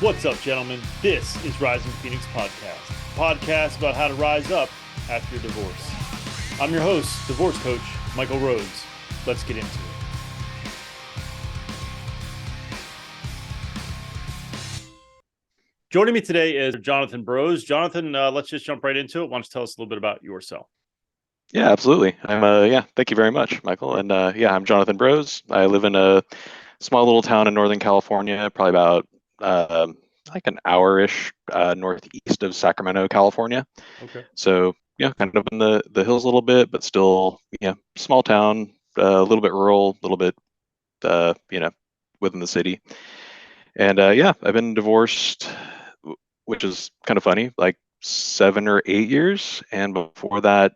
What's up, gentlemen? This is Rising Phoenix Podcast, a podcast about how to rise up after your divorce. I'm your host, divorce coach Michael Rhodes. Let's get into it. Joining me today is Johnathan Bros. Johnathan, let's just jump right into it. Why don't you tell us a little bit about yourself? Yeah, absolutely. Thank you very much, Michael. And I'm Johnathan Bros. I live in a small little town in Northern California, probably about like an hour-ish northeast of Sacramento, California. Okay. So, kind of in the hills a little bit, but still, small town, a little bit rural, a little bit, within the city. And I've been divorced, which is kind of funny, like 7 or 8 years. And before that,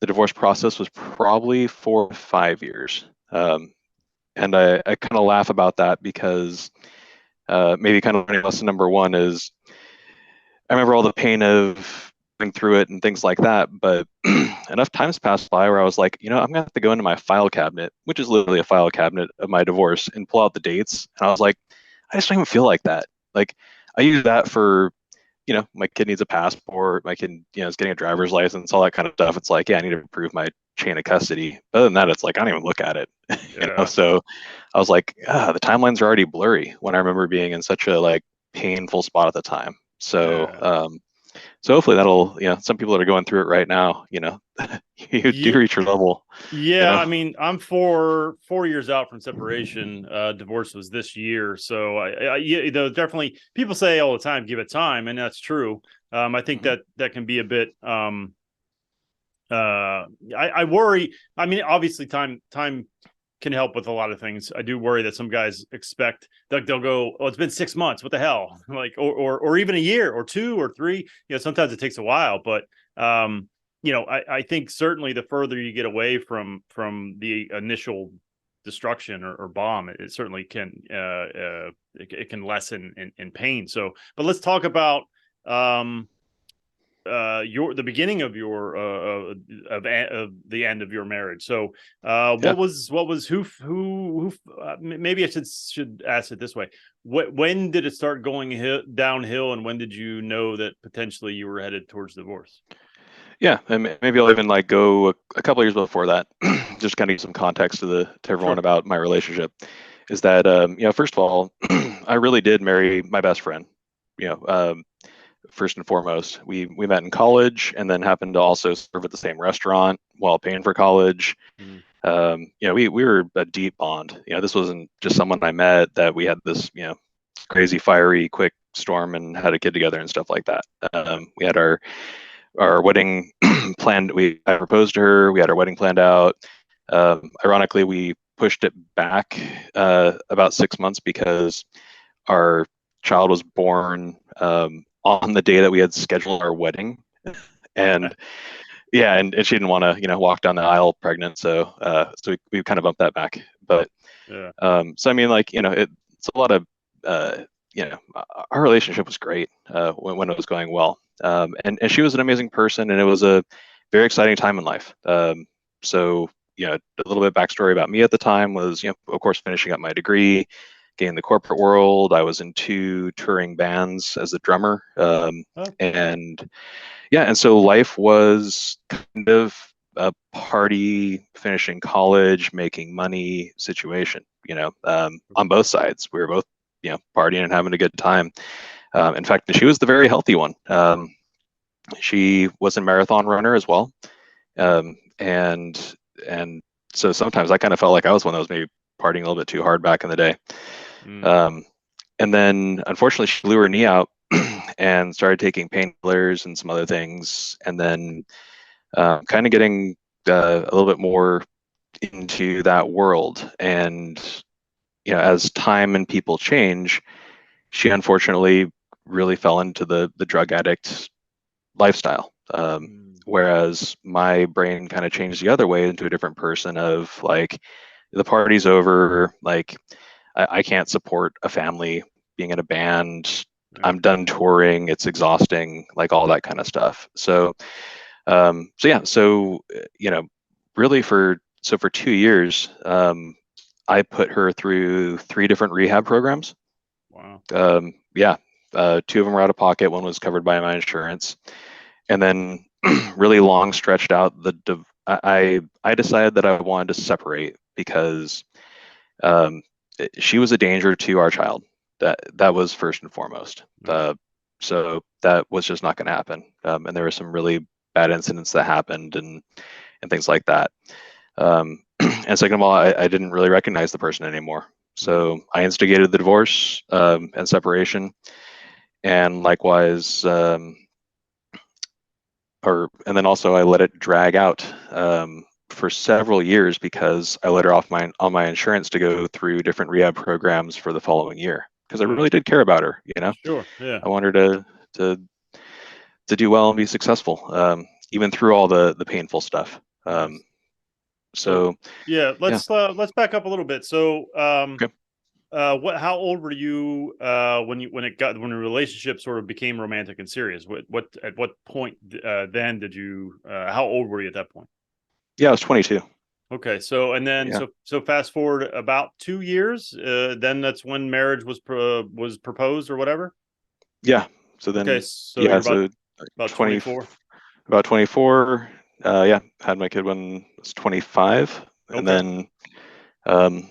the divorce process was probably 4 or 5 years. And I kind of laugh about that because maybe kind of lesson number one is I remember all the pain of going through it and things like that. But enough times passed by where I was like, I'm going to have to go into my file cabinet, which is literally a file cabinet of my divorce, and pull out the dates. And I was like, I just don't even feel like that. Like, I use that for my kid needs a passport, my kid, is getting a driver's license, all that kind of stuff. It's like, yeah, I need to prove my chain of custody. Other than that, it's like, I don't even look at it, Yeah. So I was like, the timelines are already blurry when I remember being in such a like painful spot at the time. So, Yeah. so hopefully that'll, some people that are going through it right now, you do Yeah. reach your level, you Yeah, know. I mean, I'm four years out from separation. Divorce was this year, so definitely people say all the time, give it time, and that's true. I think Mhm. that can be a bit. I worry. I mean, obviously, time can help with a lot of things. I do worry that some guys expect that they'll go, "Oh, it's been 6 months. What the hell?" Like, or even a year, or 2 or 3. Sometimes it takes a while, but I think certainly the further you get away from the initial destruction or bomb, it certainly can it can lessen in pain. So, but let's talk about um your the beginning of your of the end of your marriage. So Yeah. what was who maybe I should ask it this way. When did it start going downhill, and when did you know that potentially you were headed towards divorce? Yeah, and maybe I'll even like go a couple of years before that, just kind of give some context to everyone Sure. about my relationship. Is that first of all, I really did marry my best friend. You know, um, First and foremost, we met in college, and then happened to also serve at the same restaurant while paying for college. Mm. We were a deep bond. This wasn't just someone I met that we had this crazy fiery quick storm and had a kid together and stuff like that. We had our wedding planned. I proposed to her. We had our wedding planned out. Ironically, we pushed it back about 6 months because our child was born on the day that we had scheduled our wedding, and yeah, and she didn't want to walk down the aisle pregnant, so we kind of bumped that back. But Yeah. so I mean, like it's a lot of our relationship was great when it was going well, and she was an amazing person, and it was a very exciting time in life. So a little bit backstory about me at the time was of course finishing up my degree, getting in the corporate world. I was in two touring bands as a drummer, Oh, and yeah, and so life was kind of a party, finishing college, making money situation. On both sides, we were both partying and having a good time. In fact, she was the very healthy one. She was a marathon runner as well, and so sometimes I kind of felt like I was one that was maybe partying a little bit too hard back in the day. mm, Um, and then unfortunately, she blew her knee out and started taking painkillers and some other things, and then kind of getting a little bit more into that world. And as time and people change, she unfortunately really fell into the drug addict lifestyle. mm, Whereas my brain kind of changed the other way into a different person of like, the party's over. Like, I can't support a family being in a band. yeah. I'm done touring. It's exhausting, like all that kind of stuff. So really for 2 years, I put her through three different rehab programs. Wow. Yeah, Two of them were out of pocket. One was covered by my insurance. And then really long stretched out I decided that I wanted to separate because um, she was a danger to our child. That was first and foremost. So that was just not going to happen. And there were some really bad incidents that happened and things like that. And second of all, I didn't really recognize the person anymore. So I instigated the divorce and separation, and likewise, and then also I let it drag out for several years because I let her off on my insurance to go through different rehab programs for the following year because I really did care about her. Sure. Yeah. I wanted her to do well and be successful, even through all the painful stuff. Nice. So yeah, yeah. let's back up a little bit. So Okay. how old were you when the relationship sort of became romantic and serious? At what point then did you how old were you at that point? Yeah, I was 22. Okay, so and then Yeah. so fast forward about 2 years, then that's when marriage was proposed or whatever. Yeah. So Okay, then, so yeah, you're so about 20, 24. about 24. Yeah, had my kid when I was 25. And Okay, then, um,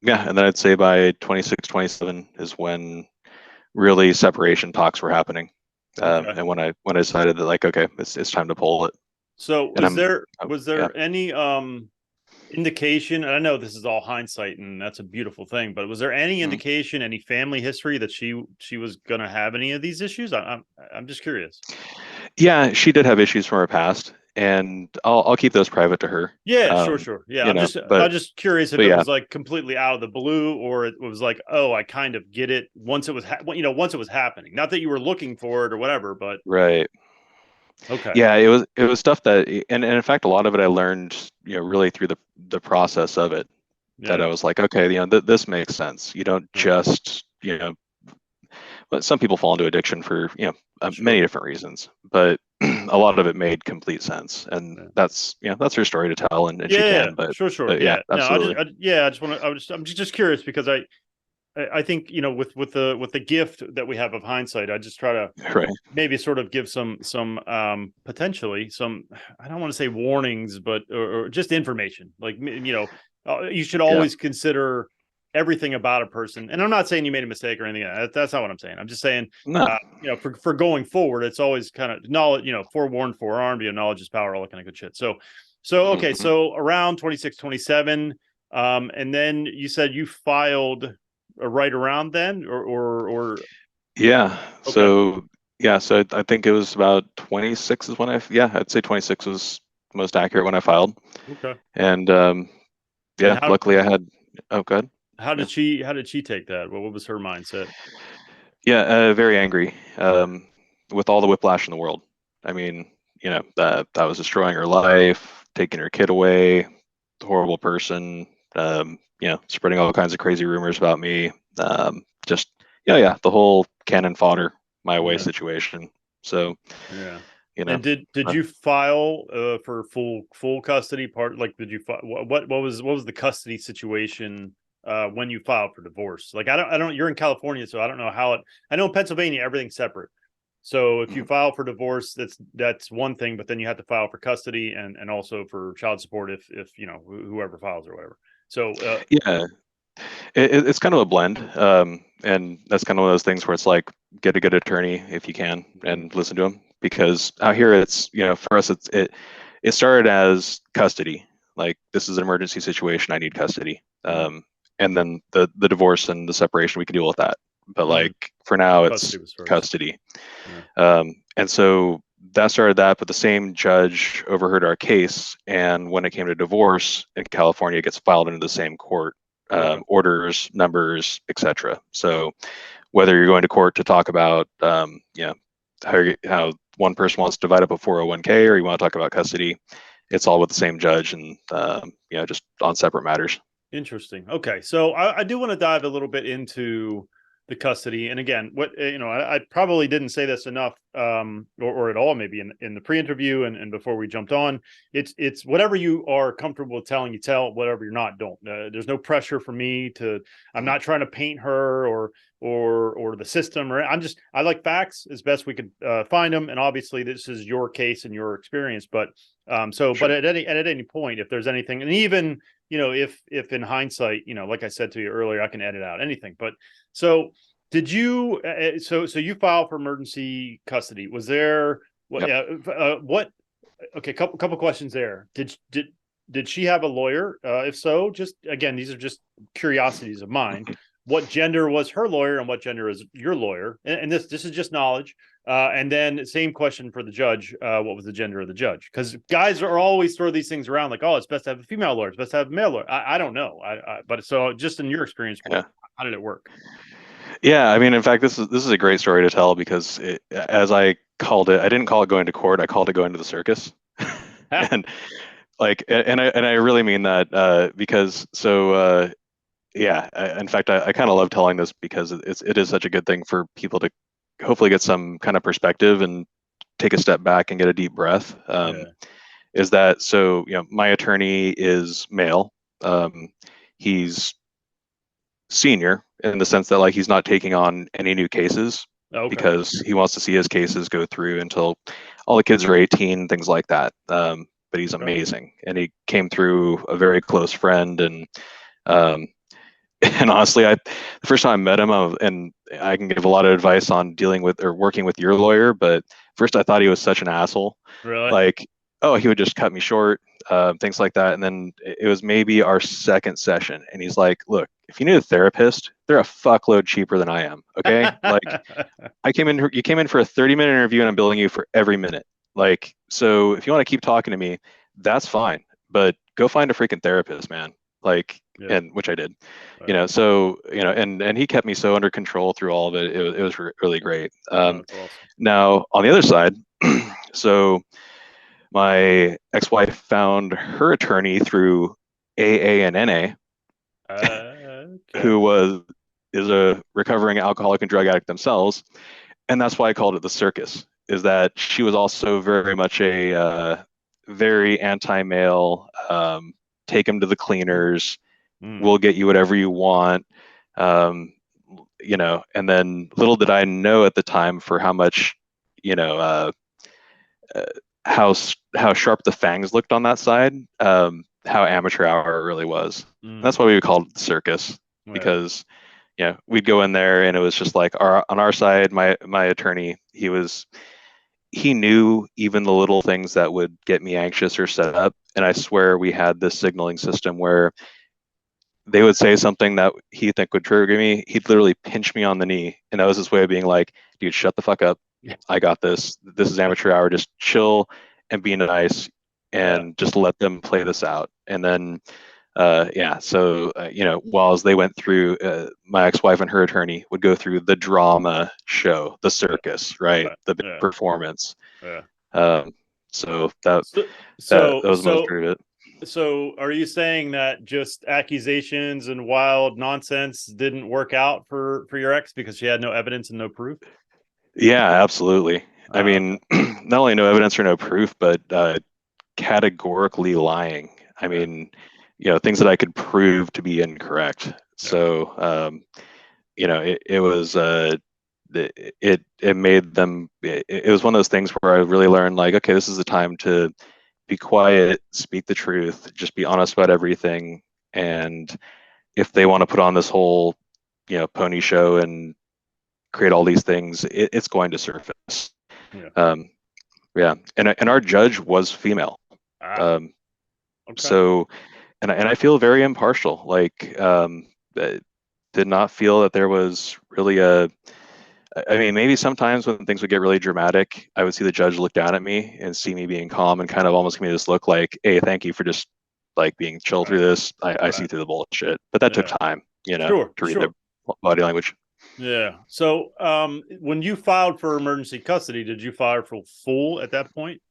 yeah, and then I'd say by 26, 27 is when really separation talks were happening. okay. And when I decided that, like, okay, it's time to pull it. So And was yeah. there any indication, and I know this is all hindsight and that's a beautiful thing, but was there any Mhm. indication, any family history that she was going to have any of these issues? I'm just curious. Yeah, she did have issues from her past, and I'll keep those private to her. Yeah, sure. Yeah, I'm just curious if but it yeah, was like completely out of the blue, or it was like, oh, I kind of get it once it was, once it was happening. Not that you were looking for it or whatever, but right. okay, Yeah, it was stuff that, and in fact, a lot of it I learned, really through the process of it. That yeah, I was like, okay, this makes sense. You don't yeah, just, but some people fall into addiction for many sure, different reasons, but a lot of it made complete sense, and yeah. that's her story to tell, and she Yeah, can, but sure. yeah, Yeah, no, absolutely. yeah, I just want to. I'm just curious because I think with the gift that we have of hindsight, I just try to Right. maybe sort of give some potentially some, I don't want to say warnings, but or just information. Like you should Yeah. always consider everything about a person. And I'm not saying you made a mistake or anything. That's not what I'm saying. I'm just saying, No. for going forward, it's always kind of knowledge. Forewarned, forearmed. Knowledge is power. All that kind of good shit. So okay. Mhm. So around 26, 27, and then you said you filed right around then, or Yeah. okay, So yeah. So I think it was about 26 is when yeah, I'd say 26 was most accurate when I filed, okay. and And yeah, luckily I had. Oh, good. Yeah. how did she take that? What was her mindset? Yeah, very angry, with all the whiplash in the world. I mean, that was destroying her life, taking her kid away, horrible person, spreading all kinds of crazy rumors about me. Just yeah, the whole cannon fodder my way Yeah, situation. So, yeah. you know, And did uh, you file for full custody part? Like, did you what was the custody situation when you filed for divorce? Like, I don't. You're in California, so I don't know how it. I know in Pennsylvania everything's separate. So if you mhm. file for divorce, that's one thing, but then you have to file for custody and also for child support if whoever files or whatever. So Yeah, it's kind of a blend, and that's kind of one of those things where it's like get a good attorney if you can and listen to them, because out here it's for us it started as custody, like this is an emergency situation, I need custody, and then the divorce and the separation, we can deal with that, but mhm, like for now custody it's was first. custody. Yeah. And so that started that, but the same judge overheard our case, and when it came to divorce in California, it gets filed into the same court, Okay. orders, numbers, etc. So whether you're going to court to talk about, how one person wants to divide up a 401k, or you want to talk about custody, it's all with the same judge, and just on separate matters. Interesting. Okay, so I do want to dive a little bit into the custody. And again, what I probably didn't say this enough, or at all, maybe in the pre-interview and before we jumped on. It's whatever you are comfortable with telling, you tell. Whatever you're not, don't. There's no pressure for me to. I'm not trying to paint her or the system, or I like facts as best we could find them. And obviously, this is your case and your experience, but. Sure. But at any point, if there's anything, and even if in hindsight, like I said to you earlier, I can edit out anything. But so did you? So you filed for emergency custody. Was there what? Yep. What? Okay, couple questions there. Did she have a lawyer? If so, just again, these are just curiosities of mine. What gender was her lawyer, and what gender is your lawyer? And this is just knowledge. And then same question for the judge. What was the gender of the judge? Because guys are always throw these things around like, oh, it's best to have a female lawyer. It's best to have a male lawyer. I don't know. But so just in your experience, how did it work? Yeah, I mean, in fact, this is a great story to tell because as I called it, I didn't call it going to court. I called it going to the circus, and I really mean that because yeah. In fact, I kind of love telling this because it is such a good thing for people to hopefully get some kind of perspective and take a step back and get a deep breath. Is that so? My attorney is male. He's senior in the sense that like he's not taking on any new cases because he wants to see his cases go through until all the kids are 18, things like that. But he's amazing, and he came through a very close friend, and and honestly, the first time I met him, and I can give a lot of advice on dealing with or working with your lawyer, but first I thought he was such an asshole. Really? Like, oh, he would just cut me short, things like that. And then it was maybe our second session, and he's like, "Look, if you need a therapist, they're a fuckload cheaper than I am. Okay, like you came in for a 30-minute interview, and I'm billing you for every minute. Like, so if you want to keep talking to me, that's fine, but go find a freaking therapist, man." Like, and which I did, so and he kept me so under control through all of it. It was really great. That's awesome. Now on the other side, so my ex-wife found her attorney through AA and NA, who is a recovering alcoholic and drug addict themselves, and that's why I called it the circus. Is that she was also very much a very anti-male. Take him to the cleaners. We'll get you whatever you want. And then little did I know at the time for how much, how sharp the fangs looked on that side, how amateur hour it really was. That's why we called it the circus, because we'd go in there and it was just like on our side, my attorney, he knew even the little things that would get me anxious or set up. And I swear we had this signaling system where they would say something that he think would trigger me. He'd literally pinch me on the knee. And that was his way of being like, dude, shut the fuck up. I got this. This is amateur hour. Just chill and be nice and just let them play this out. And then, while as they went through, my ex-wife and her attorney would go through the drama show, the circus, right? The big performance. So that was most of it. So are you saying that just accusations and wild nonsense didn't work out for your ex because she had no evidence and no proof? Yeah, absolutely. I mean, not only no evidence or no proof, but categorically lying. I mean, things that I could prove to be incorrect. So, it was it made them. It was one of those things where I really learned, like, okay, this is the time to be quiet, speak the truth, just be honest about everything. And if they want to put on this whole, pony show and create all these things, it's going to surface. And our judge was female. So, and I feel very impartial. Like, did not feel that there was really I mean, maybe sometimes when things would get really dramatic, I would see the judge look down at me and see me being calm and kind of almost give me this look like, hey, thank you for just like being chill through this. I see through the bullshit. But that took time, to read the body language. Yeah. So when you filed for emergency custody, did you file for full at that point?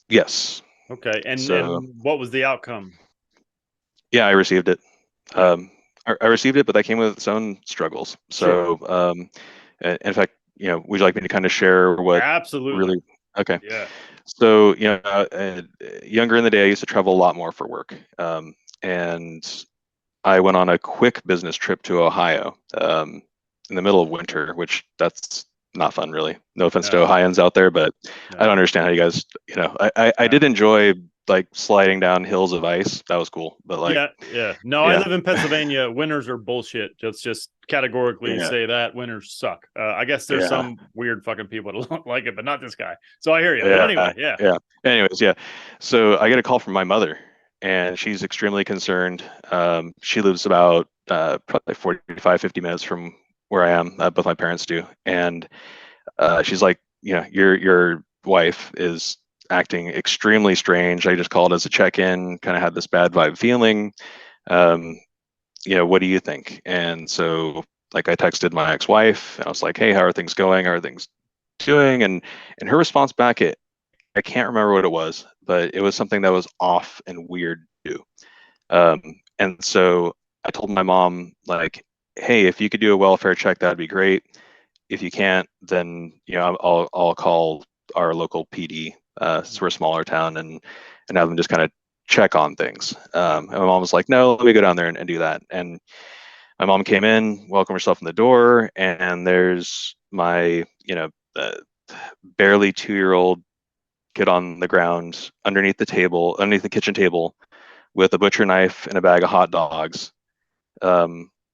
Yes. Okay. And what was the outcome? Yeah, I received it. I I received it, but that came with its own struggles. Sure. So, in fact, would you like me to kind of share what Absolutely. really? Okay. Yeah. So, younger in the day, I used to travel a lot more for work. And I went on a quick business trip to Ohio, in the middle of winter, which that's not fun, really. No offense to No, Ohioans out there, but I don't no. understand how you guys, I Yeah. did enjoy like sliding down hills of ice. That was cool. But like, Yeah, yeah. No, I yeah, live in Pennsylvania. Winters are bullshit. Just categorically yeah, say that winters suck. I guess there's yeah, some weird fucking people that don't like it, but not this guy. So I hear you. But yeah, anyway, yeah. yeah. Anyways, yeah. So I get a call from my mother, and she's extremely concerned. She lives about probably 45, 50 minutes from where I am. Both my parents do. And she's like, your wife is acting extremely strange. I just called as a check-in, kind of had this bad vibe feeling. Um, what do you think? And so like I texted my ex-wife and I was like, hey, how are things going? How are things doing? And her response back, I can't remember what it was, but it was something that was off and weird too. And so I told my mom, like, hey, if you could do a welfare check, that'd be great. If you can't, then I'll call our local PD. So we're a smaller town, and have them just kind of check on things. And my mom was like, no, let me go down there and do that. And my mom came in, welcomed herself in the door, and there's my uh, barely 2-year old kid on the ground underneath the kitchen table, with a butcher knife and a bag of hot dogs,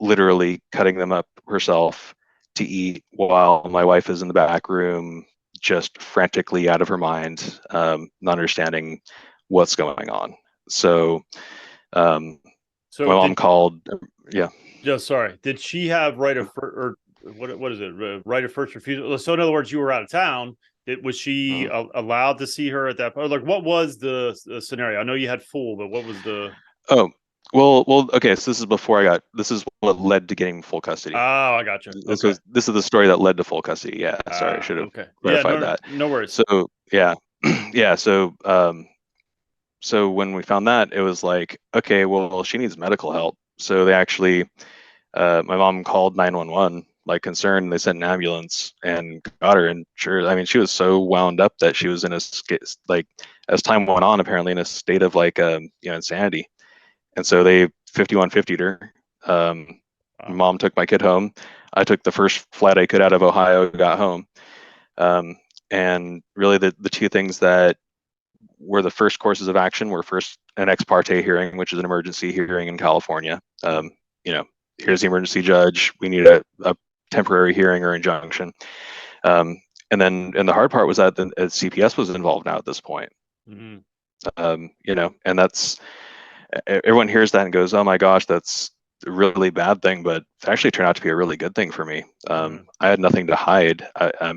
literally cutting them up herself to eat while my wife is in the back room, just frantically out of her mind, not understanding what's going on. So So my mom did called. Yeah. just sorry. Did she have right of or what is it? Right of first refusal. So in other words, you were out of town. Was she Mhm. allowed to see her at that point? Like, what was the scenario? I know you had full, but what was the? Oh, well. Okay. So this is what led to getting full custody. Oh, I gotcha. Okay. This is the story that led to full custody. Yeah. Sorry, I Ah, should have okay. Yeah, clarified no, that. no worries. So yeah, yeah. So when we found that, it was like, okay, well, she needs medical help. So they actually, my mom called 911, like concerned. They sent an ambulance and got her. And sure, I mean, she was so wound up that she was in like, as time went on, apparently in a state of like, insanity. And so they 5150'd her. Wow. Mom took my kid home. I took the first flight I could out of Ohio, got home. Um, and really the two things that were the first courses of action were first an ex parte hearing, which is an emergency hearing in California. You know, Yep. here's the emergency judge. We need a temporary hearing or injunction. And the hard part was that the CPS was involved now at this point. Mm-hmm. And that's everyone hears that and goes, "Oh my gosh, that's a really bad thing," but it actually turned out to be a really good thing for me. Yeah. I had nothing to hide. Uh,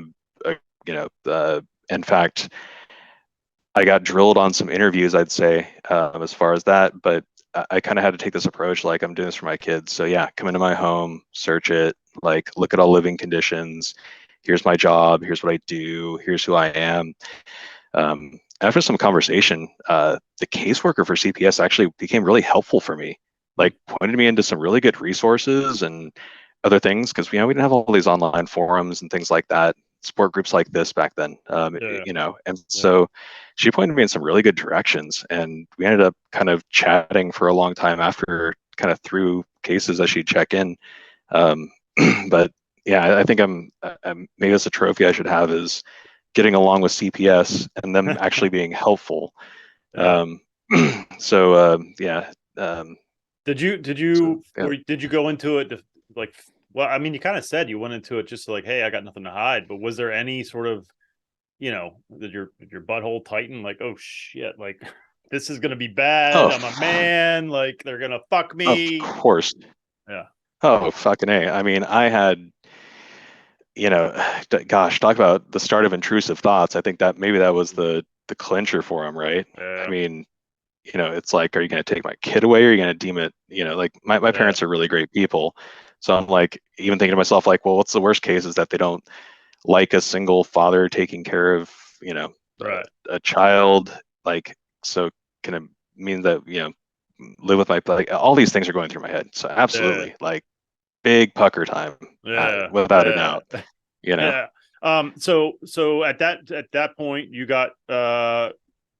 in fact, I got drilled on some interviews, I'd say, as far as that, but I kind of had to take this approach like I'm doing this for my kids. So yeah, come into my home, search it, like look at all living conditions. Here's my job. Here's what I do. Here's who I am. After some conversation, the caseworker for CPS actually became really helpful for me. Mm. Like pointed me into some really good resources and other things because we didn't have all these online forums and things like that, support groups like this back then. Yeah. And Yeah. so she pointed me in some really good directions, and we ended up kind of chatting for a long time after, kind of through cases as she'd check in. Um, but yeah, I think maybe that's a trophy I should have, is getting along with CPS and them actually being helpful. Yeah. Um, yeah. So yeah. Did you go into it to, like, well, I mean, you kind of said you went into it just like, hey, I got nothing to hide, but was there any sort of, did your butthole tighten, like, oh shit, like this is gonna be bad. Oh, I'm a man, like they're gonna fuck of me. course. Yeah. Oh, fucking A. I mean, I had, gosh, talk about the start of intrusive thoughts. I think that maybe that was the clincher for him, right? I Yeah. mean, it's like, are you going to take my kid away? Or are you going to deem it, like my Yeah. parents are really great people. So I'm like, even thinking to myself, like, well, what's the worst case is that they don't like a single father taking care of, Right. a child. Like, so can it mean that, live with my, like, all these things are going through my head. So Yeah. absolutely, like, big pucker time, Yeah. without a Yeah. doubt. You know. Yeah. So at that point, you got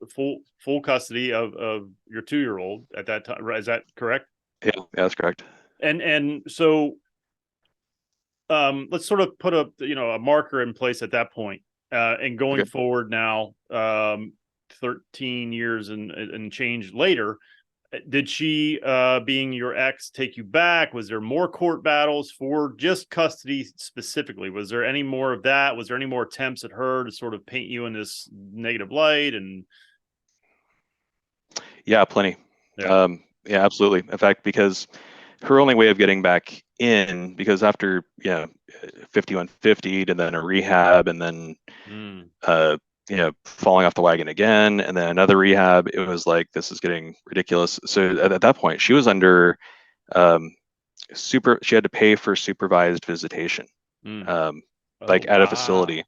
full custody of your 2-year-old at that time, right? Is that correct? Yeah, that's correct. And so let's sort of put a marker in place at that point. And going Okay. forward now, 13 years and change later, did she, being your ex, take you back? Was there more court battles for just custody specifically? Was there any more of that? Was there any more attempts at her to sort of paint you in this negative light? And Yeah, plenty. yeah. Yeah, absolutely. In fact, because her only way of getting back in, because after 5150 and then a rehab and then Mm. falling off the wagon again and then another rehab, it was like, this is getting ridiculous. So at that point, she was under um, she had to pay for supervised visitation, Mm. um, Oh, like at a wow. facility,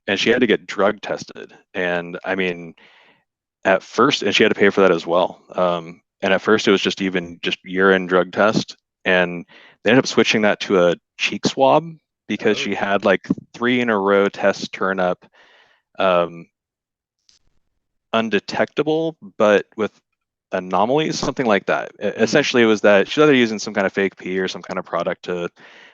and she had to get drug tested. And I mean, at first, and she had to pay for that as well. And at first, it was just urine drug test, and they ended up switching that to a cheek swab because Oh. she had like 3 in a row tests turn up um, undetectable, but with anomalies, something like that. Mm. Essentially, it was that she's either using some kind of fake pee or some kind of product to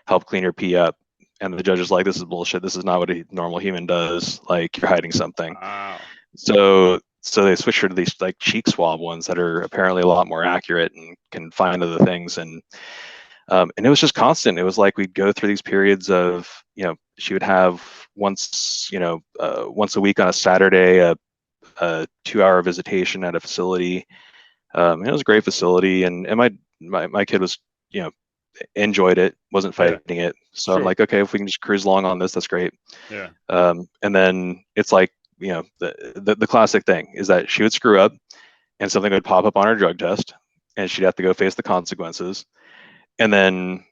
help clean her pee up. And the judge is like, this is bullshit. This is not what a normal human does. Like, you're hiding something. Wow. So they switched her to these like cheek swab ones that are apparently a lot more accurate and can find other things. And it was just constant. It was like we'd go through these periods of, she would have once a week on a Saturday, a 2-hour visitation at a facility. And it was a great facility, and my kid was, you know, enjoyed it, wasn't Yeah. fighting it. So I'm Sure. like, okay, if we can just cruise along on this, that's great. Yeah. And then it's like, the classic thing is that she would screw up and something would pop up on her drug test and she'd have to go face the consequences and then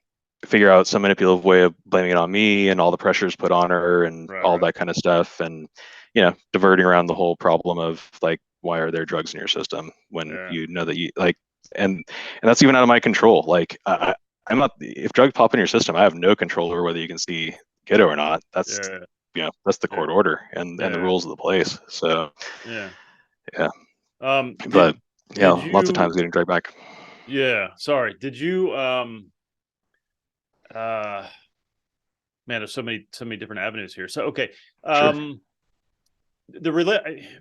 figure out some manipulative way of blaming it on me and all the pressures put on her and Right. all Right. that kind of stuff. And, diverting around the whole problem of like, why are there drugs in your system when Yeah. you know that you like, and that's even out of my control. Like, I'm not, if drugs pop in your system, I have no control over whether you can see kiddo or not. Yeah. That's the Yeah. court order and the Yeah. rules of the place. So Yeah. yeah, Did but yeah, did lots of times you? getting dragged back. Yeah. Sorry. Did you? Uh. Man, there's so many different avenues here. So okay. Sure. I don't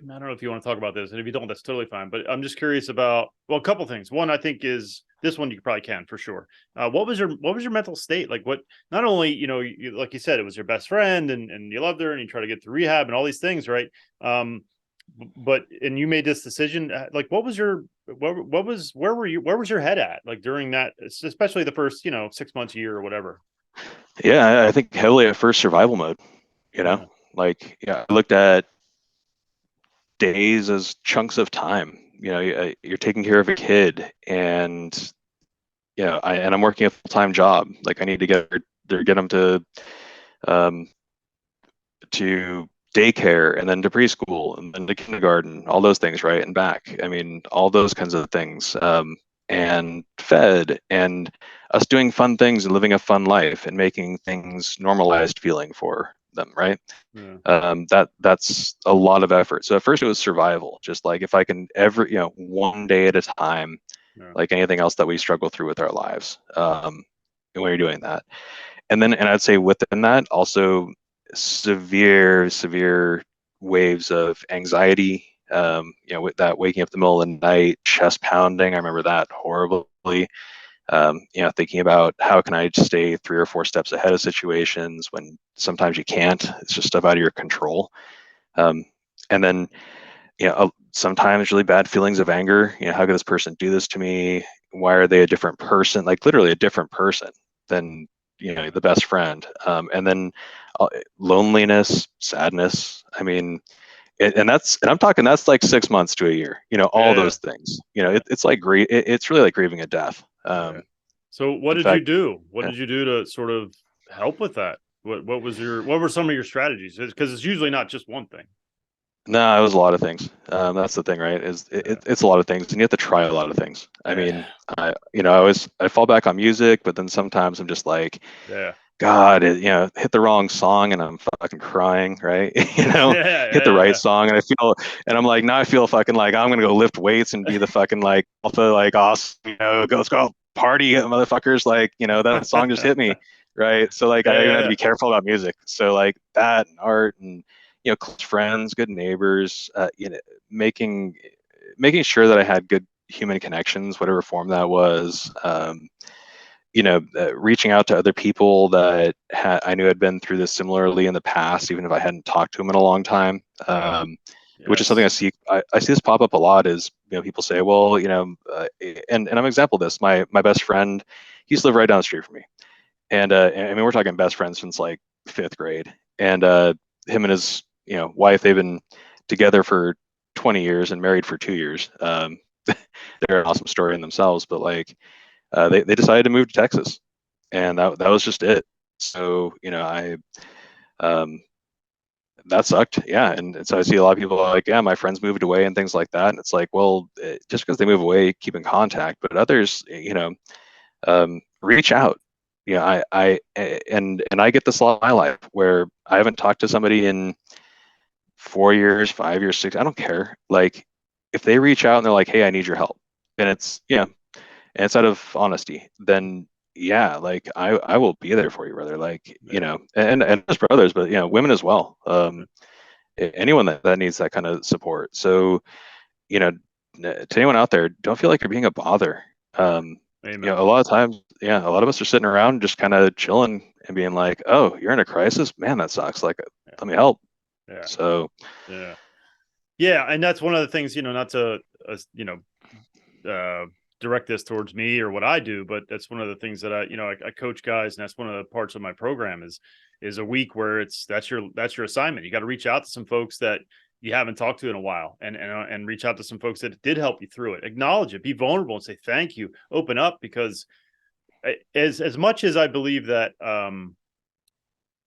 know if you want to talk about this, and if you don't, that's totally fine. But I'm just curious about, well, a couple things. One, I think, is this one you probably can for sure. What was your mental state like? What, not only, like you said, it was your best friend and you loved her and you try to get through rehab and all these things, right? But and you made this decision. Like, where was your head at, like, during that, especially the first 6 months, year, or whatever? Yeah, I think heavily at first survival mode. You know, Yeah. like, yeah, I looked at days as chunks of time. You're taking care of a kid, and I'm working a full time job. Like, I need to get them um, to daycare and then to preschool and then to kindergarten, all those things, right, and back. I mean, all those kinds of things, and fed, and us doing fun things and living a fun life and making things normalized feeling for them, right? Yeah. That's a lot of effort. So at first it was survival, just like if I can ever, one day at a time, Yeah. like anything else that we struggle through with our lives. And when you're doing that, and I'd say within that also severe waves of anxiety. With that waking up in the middle of the night, chest pounding. I remember that horribly. Thinking about how can I stay 3 or 4 steps ahead of situations when sometimes you can't. It's just stuff out of your control. Um, and then, sometimes really bad feelings of anger. How could this person do this to me? Why are they a different person? Like, literally a different person than the best friend. And then loneliness, sadness. I mean, and I'm talking, that's like 6 months to a year. All Yeah. those things. Yeah. It's like it's really like grieving a death. Yeah. So what In did you fact, do? What yeah. did you do to sort of help with that? What were some of your strategies? Because it's usually not just one thing. No, it was a lot of things. That's the thing, right? It's a lot of things, and you have to try a lot of things. I Yeah. mean, I fall back on music, but then sometimes I'm just like, Yeah. God, hit the wrong song and I'm fucking crying, right? Yeah. Hit the Yeah. right Yeah. song and and I'm like, now I feel fucking like I'm gonna go lift weights and be the fucking like alpha, like awesome, let's go party, motherfuckers. Like, that song just hit me, right? So like, I even had to Yeah. be careful about music. So like that and art and close friends, good neighbors, making sure that I had good human connections, whatever form that was. Reaching out to other people that I knew had been through this similarly in the past, even if I hadn't talked to them in a long time. Yeah. Which is something I Yes. see. I see this pop up a lot. Is people say, well, and I'm an example of this. My best friend, he used to live right down the street from me, and I mean we're talking best friends since like fifth grade, and him and his wife, they've been together for 20 years and married for 2 years. They're an awesome story in themselves, but like they decided to move to Texas, and that was just it. So I um, that sucked, yeah. And so I see a lot of people like, yeah, my friends moved away and things like that, and it's like, well, just because they move away, keep in contact, but others, reach out. And I get this a lot in my life where I haven't talked to somebody in 4 years, 5 years, six. I don't care. Like if they reach out and they're like, hey, I need your help, and it's and it's out of honesty, then yeah, like I will be there for you, brother. Like, Yeah. and just brothers, but women as well. Anyone that needs that kind of support. So, to anyone out there, don't feel like you're being a bother. Amen. A lot of times, yeah, a lot of us are sitting around just kind of chilling and being like, oh, you're in a crisis? Man, that sucks. Like, Yeah. let me help. Yeah. So, Yeah. Yeah. And that's one of the things, not to, uh, direct this towards me or what I do, but that's one of the things that I coach guys, and that's one of the parts of my program is a week where that's your assignment. You got to reach out to some folks that you haven't talked to in a while, and reach out to some folks that did help you through it. Acknowledge it, be vulnerable, and say thank you. Open up, because as much as I believe that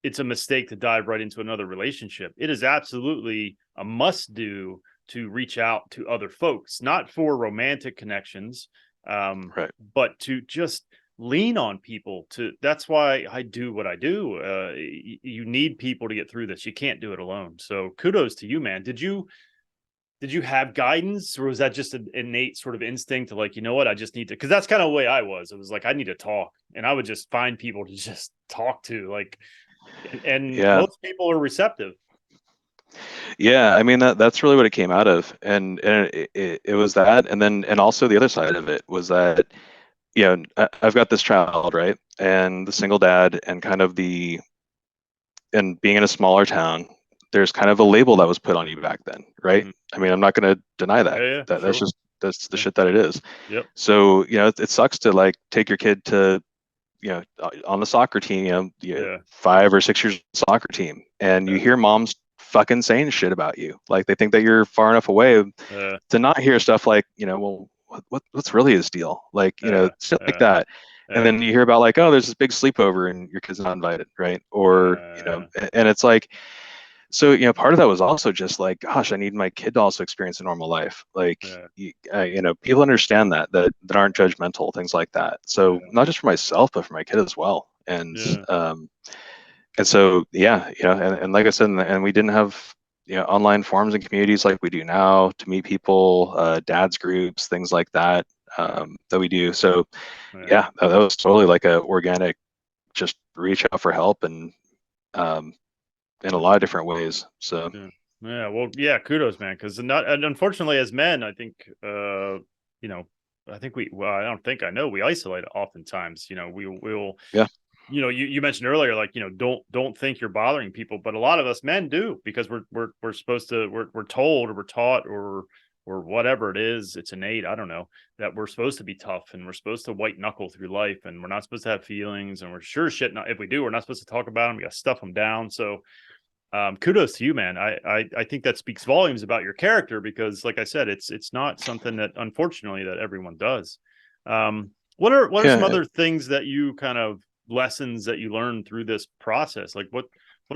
it's a mistake to dive right into another relationship, it is absolutely a must do to reach out to other folks, not for romantic connections, right. but to just lean on people. That's why I do what I do. You need people to get through this. You can't do it alone. So kudos to you, man. Did you have guidance, or was that just an innate sort of instinct to like, you know what, I just need to, because that's kind of the way I was. It was like I need to talk, and I would just find people to just talk to, like, and Yeah. most people are receptive. Yeah, I mean that's really what it came out of, and it was that, and also the other side of it was that I've got this child, right, and the single dad, and kind of and being in a smaller town, there's kind of a label that was put on you back then, right? Mhm. I mean, I'm not going to deny Yeah, that. yeah, That's sure. just that's the Yeah. shit that it is. Yep. So it sucks to like take your kid to on the soccer team, Yeah. 5 or 6 years soccer team, and you Yeah. hear moms fucking saying shit about you. Like they think that you're far enough away Yeah. to not hear stuff like, well, what's really his deal? Like, Yeah. shit like Yeah. that. And Yeah. then you hear about like, oh, there's this big sleepover and your kid's not invited, right? Or, and it's like, so, part of that was also just like, gosh, I need my kid to also experience a normal life. Like, Yeah. people understand that aren't judgmental, things like that. So Yeah. not just for myself, but for my kid as well. Yeah. And so, yeah, and like I said, and we didn't have, online forums and communities like we do now to meet people, dads groups, things like that, that we do. So, Yeah. yeah, that was totally like a organic, just reach out for help and um, in a Yeah. lot of different ways. So, Yeah. Yeah. Well, yeah, kudos, man. Because not, and unfortunately, as men, I think, you know, well, I don't think I know we isolate oftentimes. We'll, yeah, you mentioned earlier, like, don't think you're bothering people, but a lot of us men do, because we're supposed to, we're told, or we're taught, or whatever it is, it's innate. I don't know, that we're supposed to be tough, and we're supposed to white knuckle through life, and we're not supposed to have feelings, and we're sure shit not, if we do, we're not supposed to talk about them. We got to stuff them down. So kudos to you, man. I think that speaks volumes about your character, because like I said, it's not something that, unfortunately, that everyone does. What are some yeah, other things that you kind of, lessons that you learned through this process? Like what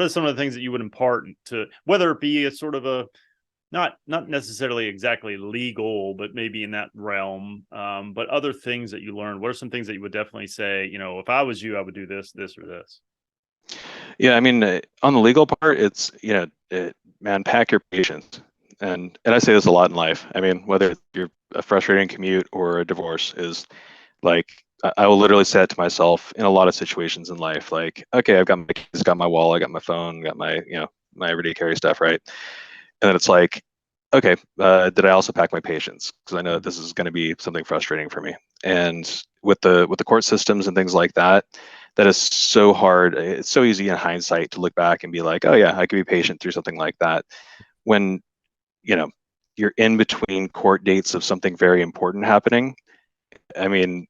are some of the things that you would impart to, whether it be a sort of not necessarily exactly legal, but maybe in that realm. But other things that you learned, what are some things that you would definitely say, if I was you, I would do this, this, or this? Yeah, I mean, on the legal part, it's man, pack your patience, and I say this a lot in life. I mean, whether you're a frustrating commute or a divorce, is like I will literally say it to myself in a lot of situations in life. Like, okay, I've got my keys, got my wallet, got my phone, got my my everyday carry stuff, right? And then it's like, okay, did I also pack my patience? Because I know that this is going to be something frustrating for me. And with the court systems and things like that, that is so hard. It's so easy in hindsight to look back and be like, oh yeah, I could be patient through something like that. When you know you're in between court dates of something very important happening. I mean,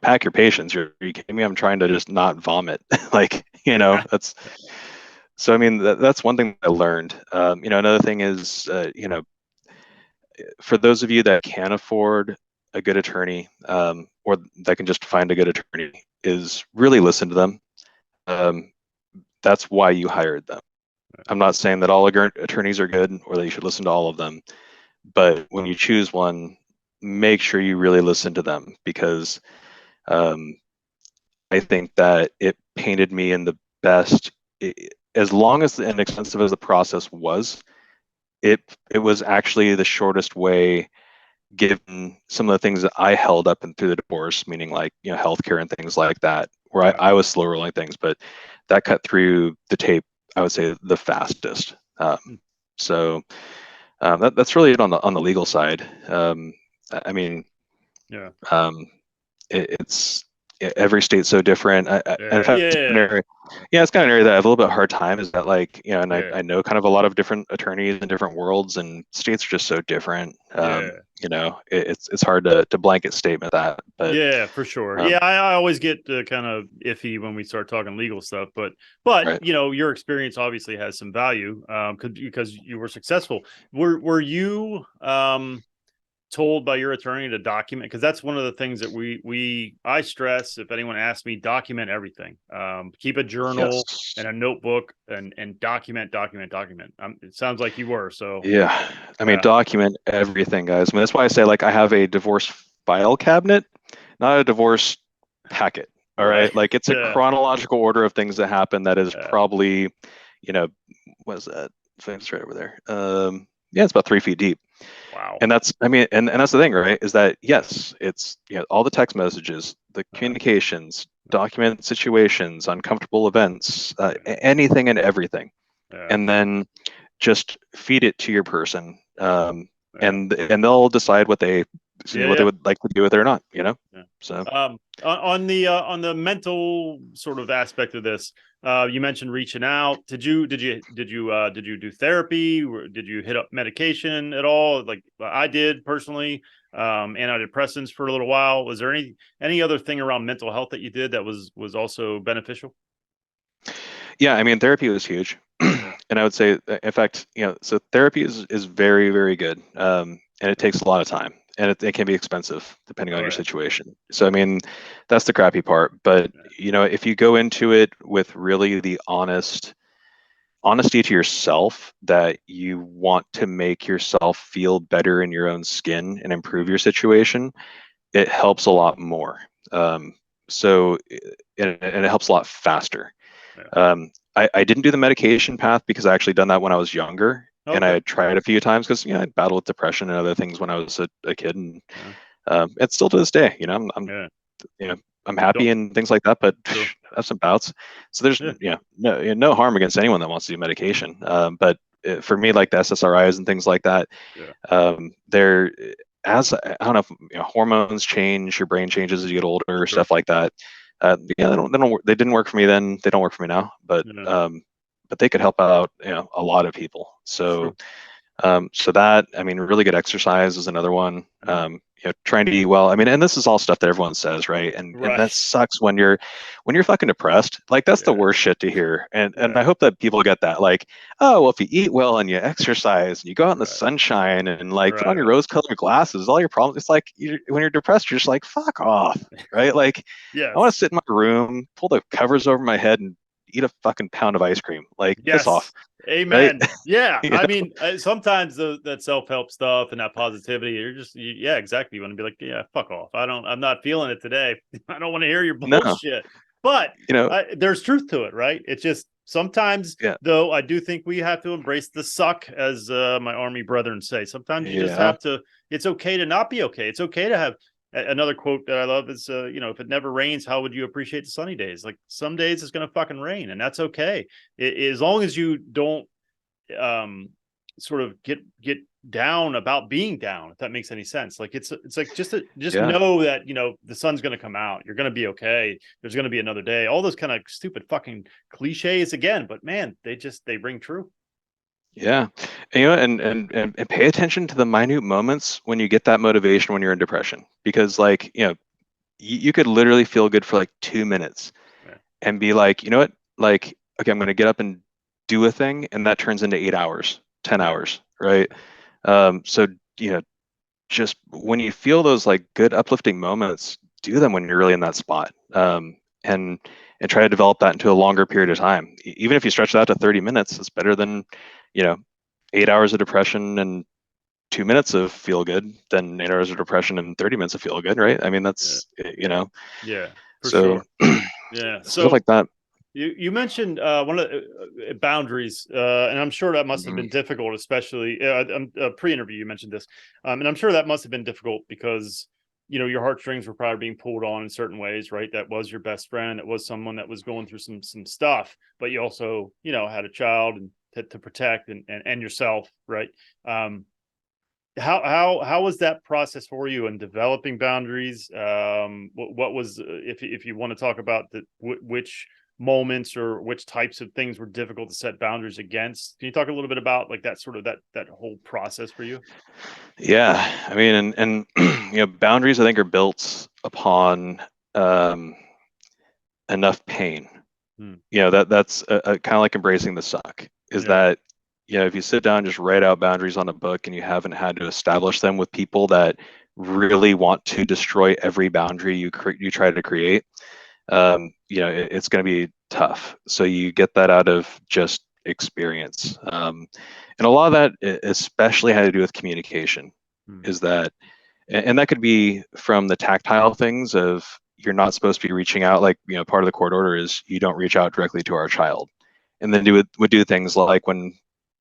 pack your patience. Are you kidding me? I'm trying to just not vomit. Like, that's so. I mean, that's one thing I learned. Another thing is, for those of you that can afford a good attorney, or that can just find a good attorney, is really listen to them. Um, that's why you hired them. I'm not saying that all attorneys are good or that you should listen to all of them, but when you choose one, make sure you really listen to them, because um, I think that it painted me in the best. As long as and expensive as the process was, it was actually the shortest way, given some of the things that I held up and through the divorce, meaning like healthcare and things like that, where Right. I was slow rolling things, but that cut through the tape, I would say, the fastest. So that's really it on the legal side. I mean, Yeah. um, it's every state's so different. In Yeah. fact, it's kind of Yeah. an area, yeah, it's kind of an area that I have a little bit hard time. Is that like and Yeah. I know kind of a lot of different attorneys in different worlds, and states are just so different. Yeah. It's hard to blanket statement that, but Yeah, for sure. um, Yeah, I always get kind of iffy when we start talking legal stuff, but right. your experience obviously has some value, because you were successful. Were you told by your attorney to document? Because that's one of the things that I stress. If anyone asks me, document everything. Keep a journal Yes. and a notebook, and document. It sounds like you were. So Yeah. I mean, yeah, document everything, guys. I mean, that's why I say like I have a divorce file cabinet, not a divorce packet. All right. right. Like it's a Yeah, chronological order of things that happen that is yeah. probably, what is that? Thing's right over there. Yeah, it's about 3 feet deep. Wow. And that's, I mean, and that's the thing, right? Is that yes, it's all the text messages, the Uh, communications, uh, document situations, uncomfortable events, yeah, anything and everything, yeah, and then just feed it to your person, yeah. and they'll decide Yeah, what they yeah. would like to do with it or not. Yeah. So On the mental sort of aspect of this, you mentioned reaching out. Did you do therapy? Did you hit up medication at all? Like I did personally, antidepressants for a little while. Was there any other thing around mental health that you did that was also beneficial? yeah, I mean, therapy was huge. Yeah. And I would say, in fact, so therapy is very, very good. And it takes a lot of time, and it can be expensive depending on Oh your yeah. situation. So, I mean, that's the crappy part. But, Yeah. if you go into it with really the honesty to yourself, that you want to make yourself feel better in your own skin and improve your situation, it helps a lot more. Um, so, and it helps a lot faster. Yeah. I didn't do the medication path because I actually done that when I was younger, and I Okay. had tried a few times because I battled with depression and other things when I was a kid, and Yeah. it's still to this day. Yeah. You know I'm happy Don't. and things like that, but Sure. I have some bouts. So there's Yeah. no harm against anyone that wants to do medication. But for me, like the SSRIs and things like that, Yeah. they're as I don't know if hormones change, your brain changes as you get older, Sure. stuff like that. Yeah, they didn't work for me then. They don't work for me now, Yeah. but they could help out a lot of people. Sure. So that, I mean, really good exercise is another one. Yeah. Trying to eat well. I mean, and this is all stuff that everyone says, right? And that Right. sucks when you're fucking depressed. Like that's the Yeah. worst shit to hear. And Yeah. I hope that people get that. Like, oh, well, if you eat well and you exercise and you go out in the Right. sunshine and like put on your Right. rose-colored glasses, all your problems. It's like when you're depressed, you're just like, fuck off, right? Like, I want Yes. to sit in my room, pull the covers over my head, and eat a fucking pound of ice cream. Like, piss off, Yes. right? Amen. Yeah. You I know? mean, sometimes that self-help stuff and that positivity, yeah, exactly. You want to be like, yeah, fuck off. I'm not feeling it today. I don't want to hear your No, bullshit. But you know, there's truth to it, right? It's just sometimes, yeah, though, I do think we have to embrace the suck, as my army brethren say. Sometimes you just yeah, have to, it's okay to not be okay. It's okay to have another quote that I love is, if it never rains, how would you appreciate the sunny days? Like some days it's going to fucking rain and that's okay. As long as you don't sort of get down about being down, if that makes any sense. Like it's like just yeah. know that the sun's going to come out. You're going to be okay. There's going to be another day. All those kind of stupid fucking cliches again, but man, they ring true. Yeah. And, and pay attention to the minute moments when you get that motivation when you're in depression. Because like, you could literally feel good for like 2 minutes Yeah. and be like, you know what? Like, okay, I'm gonna get up and do a thing, and that turns into 8 hours, 10 Yeah. hours, right? So, you know, just when you feel those like good uplifting moments, do them when you're really in that spot. And try to develop that into a longer period of time. Even if you stretch it out to 30 minutes, it's better than, you know, 8 hours of depression and 2 minutes of feel good than 8 hours of depression and 30 minutes of feel good, right? I mean, Yeah. that's, Yeah, for so sure. Yeah. stuff So like that. you mentioned one of boundaries, and I'm sure that must have Mhm. been difficult, especially pre-interview. You mentioned this, and I'm sure that must have been difficult because your heartstrings were probably being pulled on in certain ways, right? That was your best friend. It was someone that was going through some stuff, but you also had a child and to protect and yourself, right? How was that process for you in developing boundaries? What was if you want to talk about which moments or which types of things were difficult to set boundaries against? Can you talk a little bit about like that sort of that whole process for you? Yeah, I mean, and boundaries I think are built upon um, enough pain. Hmm. That's kind of like embracing the suck. Is Yeah. that if you sit down and just write out boundaries on a book and you haven't had to establish them with people that really want to destroy every boundary you try to create, it's going to be tough. So you get that out of just experience, and a lot of that, especially had to do with communication. Hmm. Is that, and that could be from the tactile things of you're not supposed to be reaching out. Like part of the court order is you don't reach out directly to our child, and then would do things like when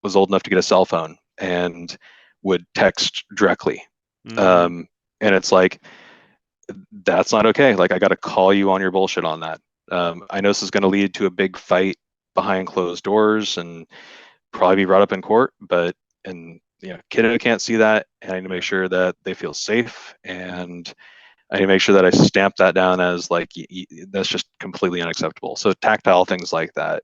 was old enough to get a cell phone and would text directly, Mm-hmm. um, and it's like that's not okay. Like I got to call you on your bullshit on that. I know this is going to lead to a big fight behind closed doors and probably be brought up in court, but and kiddo can't see that, and I need to make Yeah. sure that they feel safe, and I need to make sure that I stamp that down as like that's just completely unacceptable. So tactile things like that.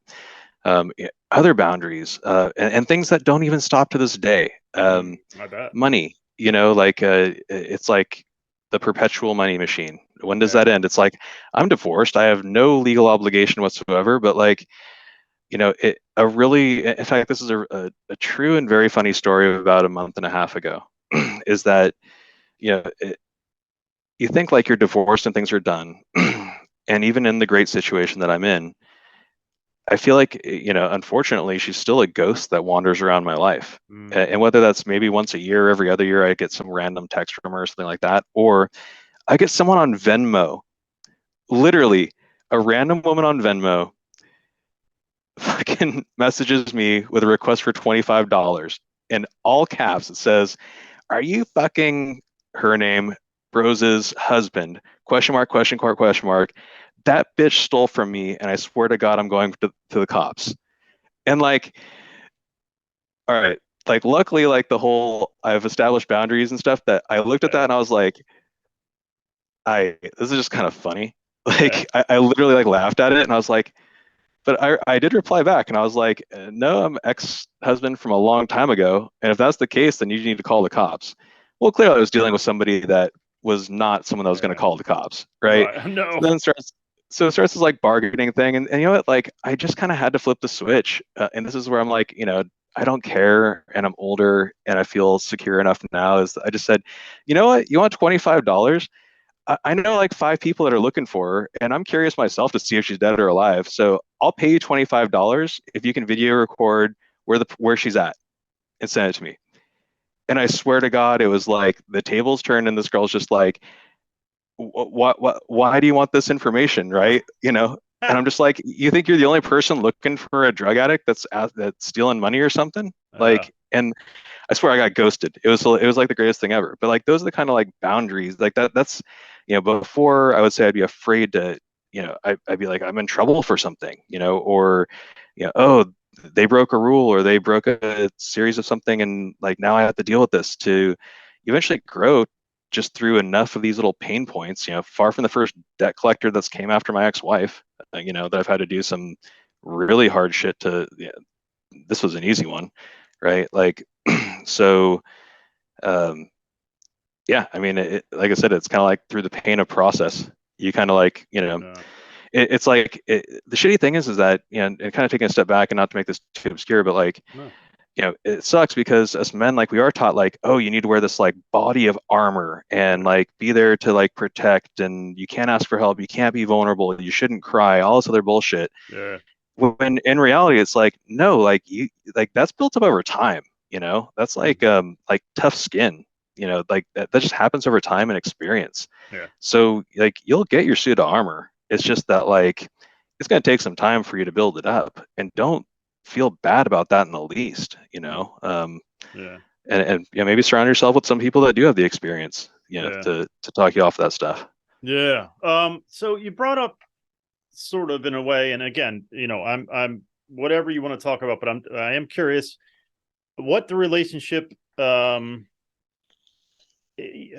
Other boundaries, and things that don't even stop to this day. I bet. Money, like it's like the perpetual money machine. When does Yeah. that end? It's like I'm divorced. I have no legal obligation whatsoever, but like a really, in fact, this is a true and very funny story of about a month and a half ago. Is that you know it, you think like you're divorced and things are done, and even in the great situation that I'm in, I feel like unfortunately she's still a ghost that wanders around my life. Mm. And whether that's maybe once a year, every other year, I get some random text from her or something like that, or I get someone on Venmo, literally a random woman on Venmo fucking messages me with a request for $25 in all caps. It says, "Are you fucking her name, Rose's husband? Question mark, question mark. That bitch stole from me, and I swear to God, I'm going to the cops." And like, all right, like luckily, like the whole I've established boundaries and stuff that I looked at that Yeah. and I was like, this is just kind of funny. Yeah. Like I literally like laughed at it and I was like, but I did reply back and I was like, no, I'm ex-husband from a long time ago. And if that's the case, then you need to call the cops. Well, clearly I was dealing with somebody that was not someone that was going to Yeah. call the cops, right? Right. So No. then it starts this like bargaining thing. And you know what? Like I just kind of had to flip the switch. And this is where I'm like, I don't care and I'm older and I feel secure enough now is I just said, you know what? You want $25? I know like 5 people that are looking for her, and I'm curious myself to see if she's dead or alive. So I'll pay you $25 if you can video record where she's at and send it to me. And I swear to God, it was like the tables turned, and this girl's just like, why do you want this information, right? And I'm just like, you think you're the only person looking for a drug addict that's stealing money or something? Uh, Like, and I swear I got ghosted. It was like the greatest thing ever. But like those are the kind of like boundaries like that's before I would say I'd be afraid to I'd be like I'm in trouble for something, or oh, they broke a rule or they broke a series of something, and like now I have to deal with this. To eventually grow just through enough of these little pain points, far from the first debt collector that's came after my ex-wife, that I've had to do some really hard shit to. This was an easy one, right? Like, so, um, yeah, I mean, like I said, it's kind of like through the pain of process. You kind of like, uh, it's like the shitty thing is that, and kind of taking a step back and not to make this too obscure, but like, no, it sucks because as men, like we are taught like, oh, you need to wear this like body of armor and yeah, like be there to like protect, and you can't ask for help, you can't be vulnerable, you shouldn't cry, all this other bullshit. yeah, When in reality it's like no, like you like that's built up over time. That's mhm, like tough skin. Like that just happens over time and experience. yeah, So like you'll get your suit of armor, it's just that like it's going to take some time for you to build it up, and don't feel bad about that in the least. mm, yeah, And maybe surround yourself with some people that do have the experience, yeah, to talk you off that stuff. yeah. So you brought up sort of in a way, and again, I'm whatever you want to talk about, but I am curious what the relationship. Eh,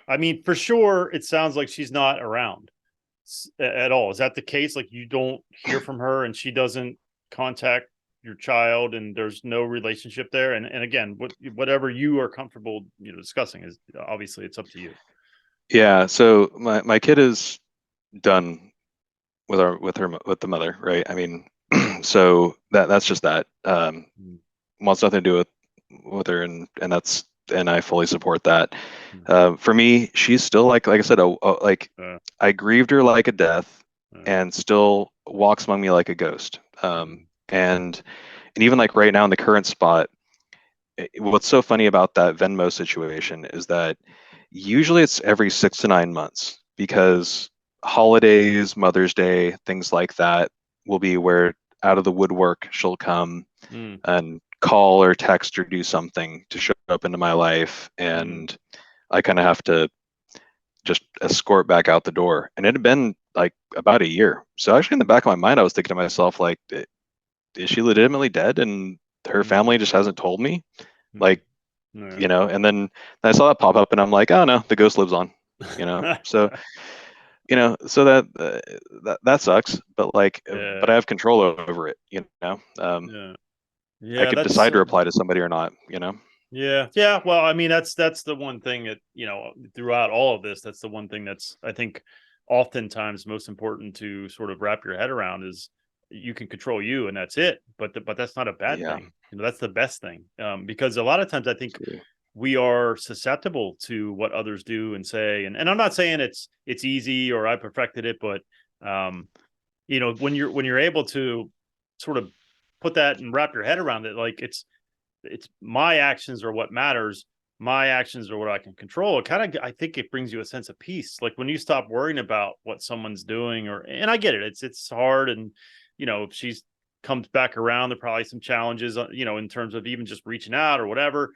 I mean, for sure, it sounds like she's not around at all. Is that the case? Like you don't hear from her, and she doesn't contact your child, and there's no relationship there. And again, whatever you are comfortable, discussing is obviously it's up to you. Yeah, so my kid is done with the mother, right? I mean, so that's just that. Mm, Wants nothing to do with her, and I fully support that. mm, For me, she's still like I said, like uh, I grieved her like a death, uh, and still walks among me like a ghost. mm, And even like right now in the current spot, what's so funny about that Venmo situation is that usually it's every 6 to 9 months, because holidays, Mother's Day, things like that will be where out of the woodwork she'll come mm, and call or text or do something to show up into my life. mm. And I kind of have to just escort back out the door. And it had been like about a year. So actually in the back of my mind, I was thinking to myself, like, is she legitimately dead? And her Mm, family just hasn't told me? mm, Like, yeah. and then I saw that pop up and I'm like, oh no, the ghost lives on, so, so that sucks, but like, but Yeah, I have control over it. yeah, I yeah. could That's decide to reply to somebody or not. yeah, yeah. Well, I mean, that's the one thing that throughout all of this, that's the one thing that's I think oftentimes most important to sort of wrap your head around is you can control you, and that's it. But that's not a bad Yeah, thing. That's the best thing, because a lot of times I think absolutely. we are susceptible to what others do and say, and I'm not saying it's easy or I perfected it, but um, when you're able to sort of put that and wrap your head around it, like it's my actions are what matters. My actions are what I can control. It kind of, I think it brings you a sense of peace. Like when you stop worrying about what someone's doing, and I get it, it's hard, and if she's comes back around, there are probably some challenges, in terms of even just reaching out or whatever,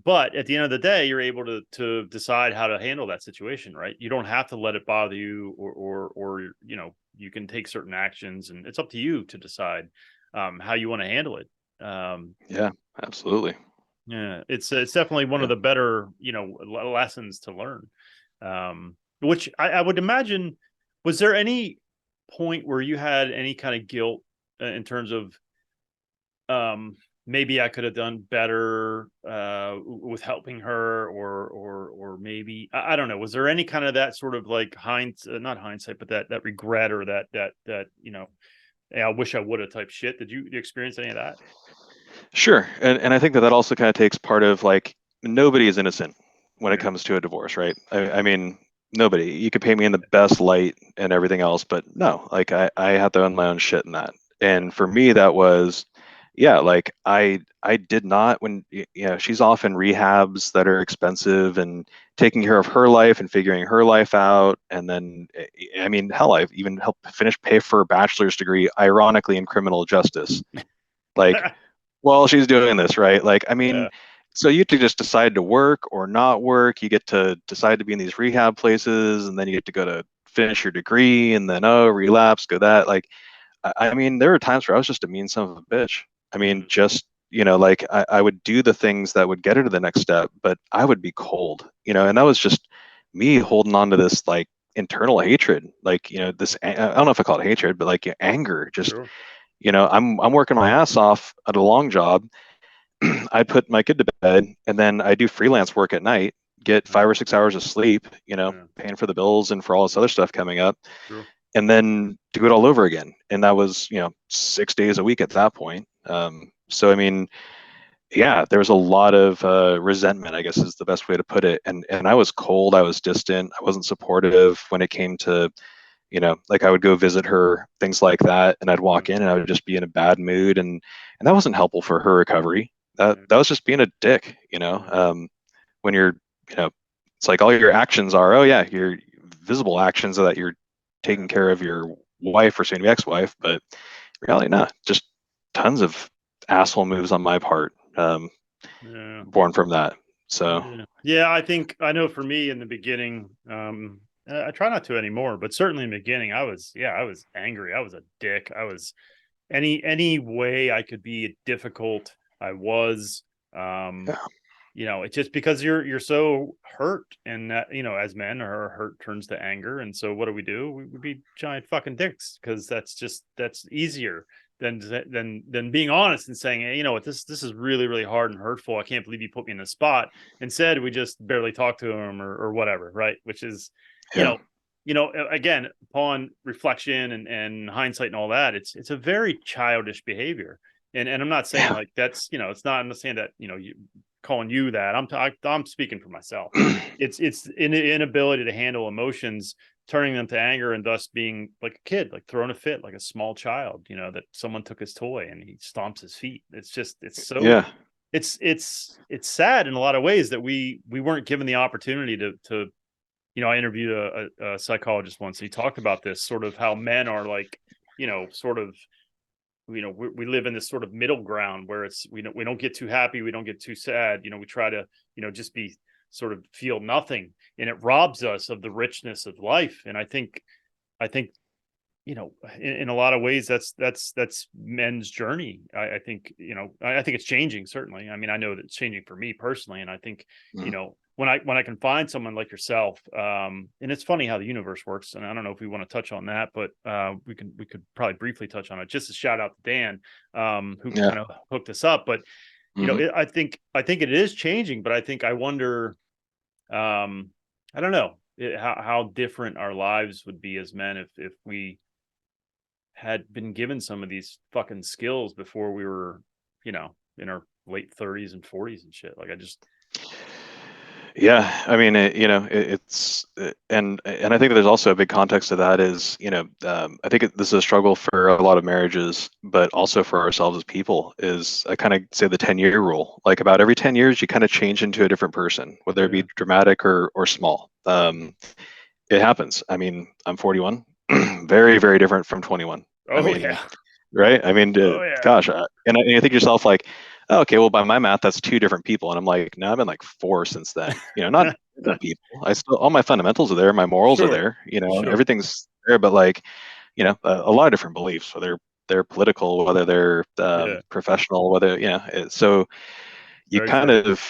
But at the end of the day, you're able to decide how to handle that situation, right? You don't have to let it bother you, or you can take certain actions, and it's up to you to decide how you want to handle it. Yeah, absolutely. Yeah, it's definitely one of Yeah. the better, lessons to learn. Which I would imagine, was there any point where you had any kind of guilt in terms of um maybe I could have done better with helping her, or maybe I don't know. Was there any kind of that sort of like not hindsight, but that regret, or that "Hey, I wish I would have" type shit? Did you experience any of that? Sure. And I think that also kind of takes part of like nobody is innocent, when it comes to a divorce, right? I mean, nobody. You could paint me in the best light and everything else, but no, like I had to own my own shit in that. And for me, that was, yeah, like I did not when she's off in rehabs that are expensive and taking care of her life and figuring her life out, and then I mean, hell, I've even helped pay for a bachelor's degree, ironically in criminal justice. Like, well, she's doing this, right? Like, I mean, Yeah. so you get to just decide to work or not work. You get to decide to be in these rehab places, and then you get to go to finish your degree, and then relapse, go that. Like, I mean, there were times where I was just a mean son of a bitch. I mean, Mhm. just like I would do the things that would get her to the next step, but I would be cold, and that was just me holding on to this like internal hatred, like this. I don't know if I call it hatred, but like anger, just Sure. I'm working my ass off at a long job. I put my kid to bed and then I do freelance work at night, get Yeah. 5 or 6 hours of sleep, Yeah. paying for the bills and for all this other stuff coming up, Sure. and then do it all over again. And that was, 6 days a week at that point. So, I mean, yeah, there was a lot of resentment, I guess is the best way to put it. And I was cold, I was distant, I wasn't supportive when it came to, like I would go visit her, things like that, and I'd Yeah. walk in and I would just be in a bad mood, and that wasn't helpful for her recovery. That was just being a dick, Yeah. when you're, you know, it's like all your actions are, oh yeah, your visible actions are that you're Yeah. taking care of your wife or soon to be ex-wife, but in reality, not just tons of asshole moves on my part, Yeah. born from that. So Yeah. Yeah. I think I know for me in the beginning, I try not to anymore, but certainly in the beginning, I was angry. I was a dick. I was any way I could be difficult. I was, um, yeah, it's just because you're so hurt, and that as men, our hurt turns to anger, and so what do? We be giant fucking dicks because that's easier than being honest and saying, hey, you know what, this is really really hard and hurtful. I can't believe you put me in this spot. Instead, we just barely talk to him or whatever, right? Which is, you yeah, know, again, upon reflection and hindsight and all that, it's a very childish behavior. And I'm not saying yeah. like that's it's not. I'm not saying that you calling you that. I'm speaking for myself. It's an inability to handle emotions, turning them to anger, and thus being like a kid, like throwing a fit, like a small child. That someone took his toy and he stomps his feet. It's just Yeah. it's sad in a lot of ways that we weren't given the opportunity to. I interviewed a psychologist once. He talked about this sort of how men are like, sort of we live in this sort of middle ground where it's we don't get too happy, we don't get too sad, we try to just be sort of feel nothing, and it robs us of the richness of life. And I think in a lot of ways that's men's journey. I think I think it's changing, certainly. I mean, I know that it's changing for me personally, and I think Mhm. when I can find someone like yourself, and it's funny how the universe works, and I don't know if we want to touch on that, but we could probably briefly touch on it. Just a shout out to Dan, who Yeah. kind of hooked us up. But Hmm. I think it is changing, but I wonder, I don't know, how different our lives would be as men if we had been given some of these fucking skills before we were, in our late 30s and 40s and shit. Like I just, Yeah, I mean, it's and I think there's also a big context to that is, I think this is a struggle for a lot of marriages, but also for ourselves as people. Is I kind of say the 10-year rule. Like about every 10 years, you kind of change into a different person, whether it yeah, be dramatic or small. It happens. I mean, I'm 41, very very different from 21. I oh mean, yeah, right? I mean, oh yeah, gosh, and you think to yourself like, oh, okay, well, by my math, that's two different people, and I'm like, no, I've been like four since then. Not different people. I still all my fundamentals are there, my morals are sure, there. sure, Everything's there, but like, a lot of different beliefs, whether they're political, whether they're yeah, professional, whether so you very kind fair. of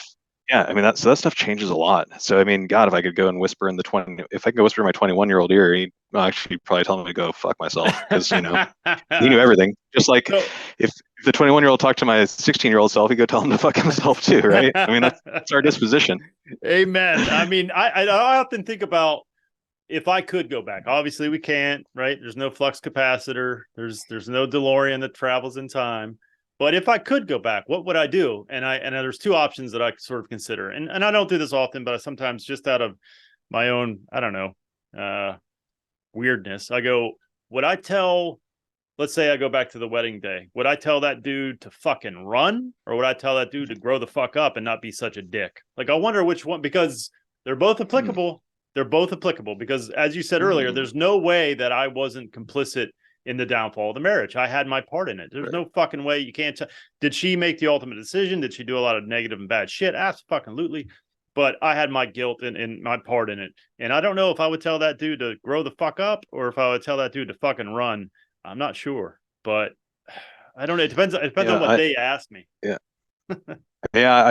yeah, I mean that stuff changes a lot. So I mean, God, if I could go and whisper in the 20, if I could go whisper in my 21-year-old ear, he'd actually probably tell me to go fuck myself because he knew everything. Just like So, if the 21-year-old talked to my 16-year-old self, he'd go tell him to fuck himself too, right? I mean, that's our disposition. amen. I mean, I often think about if I could go back. Obviously, we can't, right? There's no flux capacitor. There's no DeLorean that travels in time. But if I could go back, what would I do? And there's two options that I sort of consider. And I don't do this often, but I sometimes just out of my own, I don't know, weirdness, I go, would I tell, let's say I go back to the wedding day, would I tell that dude to fucking run, or would I tell that dude to grow the fuck up and not be such a dick? Like, I wonder which one, because they're both applicable. They're both applicable because, as you said earlier, there's no way that I wasn't complicit in the downfall of the marriage. I had my part in it. There's no fucking way. You can't. Did she make the ultimate decision? Did she do a lot of negative and bad shit? Absolutely. But I had my guilt and my part in it. And I don't know if I would tell that dude to grow the fuck up or if I would tell that dude to fucking run. I'm not sure, but I don't know. It depends. It depends on what they ask me. Yeah. Yeah,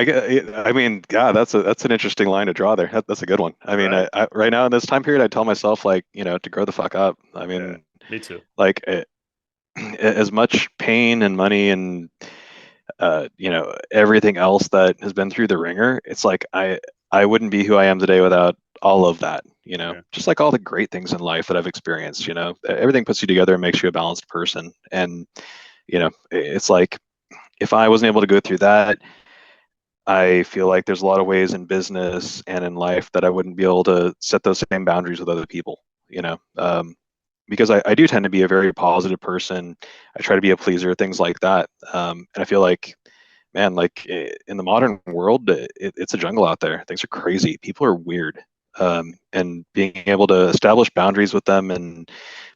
I mean, God, that's an interesting line to draw there. That's a good one. I mean, Right. I right now in this time period, I tell myself like, to grow the fuck up. I mean, me too. like as much pain and money and everything else that has been through the ringer, it's like I wouldn't be who I am today without all of that. Just like all the great things in life that I've experienced. Everything puts you together and makes you a balanced person. And it's like if I wasn't able to go through that, I feel like there's a lot of ways in business and in life that I wouldn't be able to set those same boundaries with other people, because I do tend to be a very positive person. I try to be a pleaser, things like that. And I feel like, man, like in the modern world, it's a jungle out there. Things are crazy. People are weird. And being able to establish boundaries with them and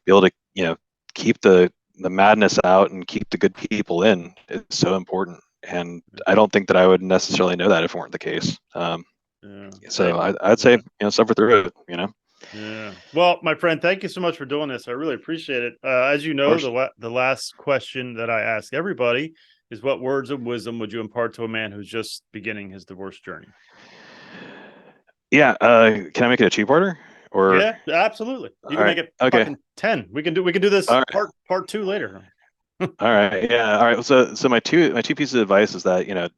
be able to, keep the madness out and keep the good people in is so important. And I don't think that I would necessarily know that if it weren't the case. So I'd say, suffer through it, Yeah. Well, my friend, thank you so much for doing this. I really appreciate it. As you know, the last question that I ask everybody is, what words of wisdom would you impart to a man who's just beginning his divorce journey? Yeah. Can I make it a two-parter? Or yeah, absolutely. You can make it fucking 10. We can do this part 2 later. All right. Yeah. All right. So my two pieces of advice is that,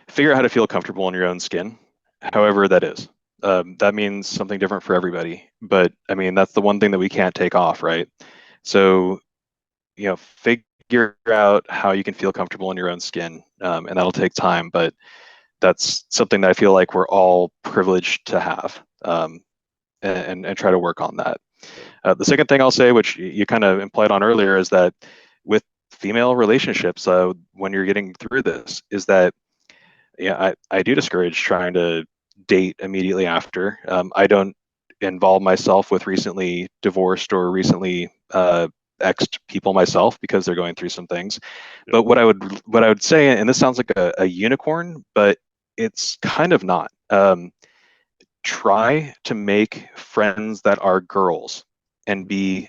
figure out how to feel comfortable in your own skin, however that is. That means something different for everybody. But I mean, that's the one thing that we can't take off, right? So, figure out how you can feel comfortable in your own skin. And that'll take time, but that's something that I feel like we're all privileged to have, and try to work on that. The second thing I'll say, which you kind of implied on earlier, is that with female relationships, when you're getting through this, is that I do discourage trying to date immediately after. I don't involve myself with recently divorced or recently exed people myself because they're going through some things. But what I would say, and this sounds like a unicorn, but it's kind of not. Try to make friends that are girls and be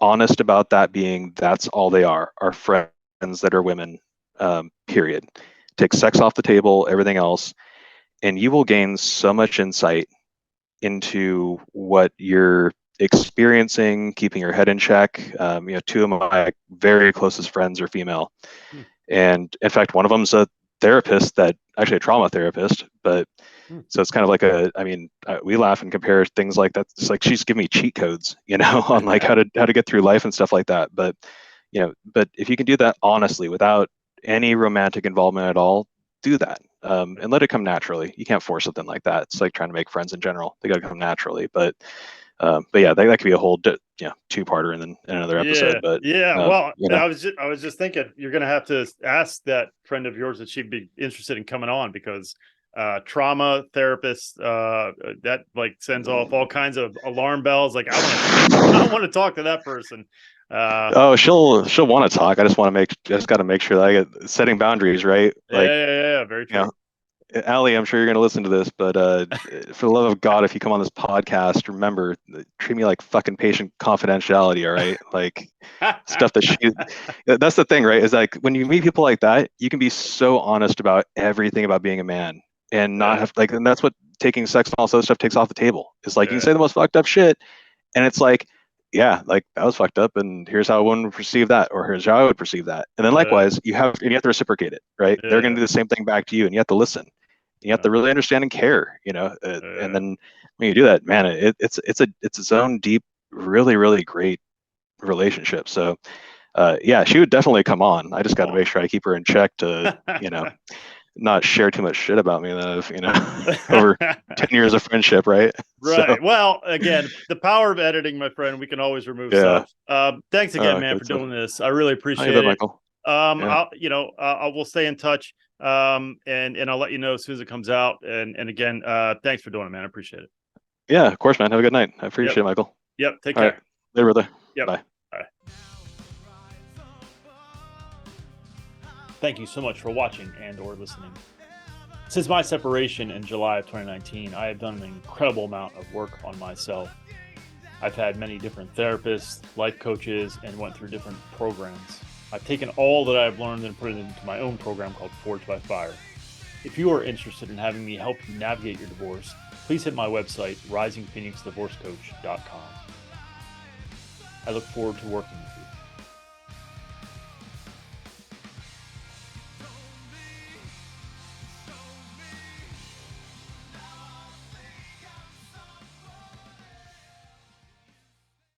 honest about that, being that's all they are friends that are women, period. Take sex off the table, everything else, and you will gain so much insight into what you're experiencing, keeping your head in check. Two of my very closest friends are female. And in fact, one of them's a therapist, that actually a trauma therapist, but so it's kind of like we laugh and compare things like that. It's like she's giving me cheat codes, on like how to get through life and stuff like that. But, but if you can do that honestly, without any romantic involvement at all, do that, and let it come naturally. You can't force something like that. It's like trying to make friends in general. They got to come naturally. But yeah, that could be a whole two-parter and then another episode. But well, I was just thinking you're gonna have to ask that friend of yours that she'd be interested in coming on, because trauma therapist that like sends off all kinds of alarm bells. Like I want to talk to that person. She'll want to talk. I just got to make sure that I get setting boundaries, right? Like, yeah, very true. Allie, I'm sure you're going to listen to this, but for the love of God, if you come on this podcast, remember, treat me like fucking patient confidentiality, all right? Like stuff that's the thing, right? Is like when you meet people like that, you can be so honest about everything about being a man and not have and that's what taking sex and all this other stuff takes off the table. It's like you can say the most fucked up shit, and it's like, yeah, like that was fucked up, and here's how one would perceive that, or here's how I would perceive that. And then likewise, you have to reciprocate it, right? They're going to do the same thing back to you, and you have to listen. You have to really understand and care, and then when you do that, man, it's its own deep, really, really great relationship. So yeah, she would definitely come on. I just got to make sure I keep her in check to, not share too much shit about me that I've, over 10 years of friendship, right? Right. So, Well, again, the power of editing, my friend, we can always remove yeah. stuff. Thanks again, man, Good for stuff. doing this. I really How you appreciate been, it. Michael? Yeah. I will stay in touch. And I'll let you know as soon as it comes out. And again, thanks for doing it, man. I appreciate it. Yeah, of course, man. Have a good night. I appreciate Yep. it, Michael. Yep. Take All right. care. Later, brother. Yep. Bye. Bye. Thank you so much for watching and or listening. Since my separation in July of 2019, I have done an incredible amount of work on myself. I've had many different therapists, life coaches, and went through different programs. I've taken all that I've learned and put it into my own program called Forged by Fire. If you are interested in having me help you navigate your divorce, please hit my website, risingphoenixdivorcecoach.com. I look forward to working with you.